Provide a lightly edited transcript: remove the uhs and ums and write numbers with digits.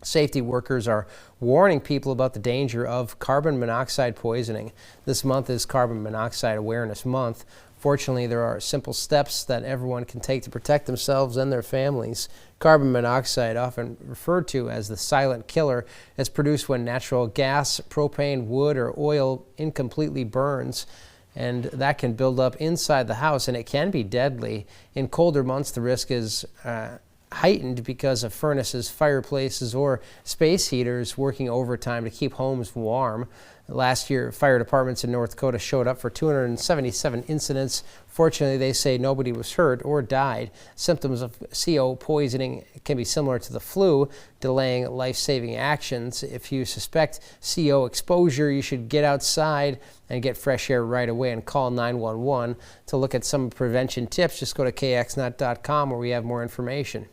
Safety workers are warning people about the danger of carbon monoxide poisoning. This month is Carbon Monoxide Awareness Month. Fortunately, there are simple steps that everyone can take to protect themselves and their families. Carbon monoxide, often referred to as the silent killer, is produced when natural gas, propane, wood, or oil incompletely burns, and that can build up inside the house, and it can be deadly. In colder months, the risk is heightened because of furnaces, fireplaces, or space heaters working overtime to keep homes warm. Last year, fire departments in North Dakota showed up for 277 incidents. Fortunately, they say nobody was hurt or died. Symptoms of CO poisoning can be similar to the flu, delaying life-saving actions. If you suspect CO exposure, you should get outside and get fresh air right away and call 911. To look at some prevention tips, just go to kxnut.com where we have more information.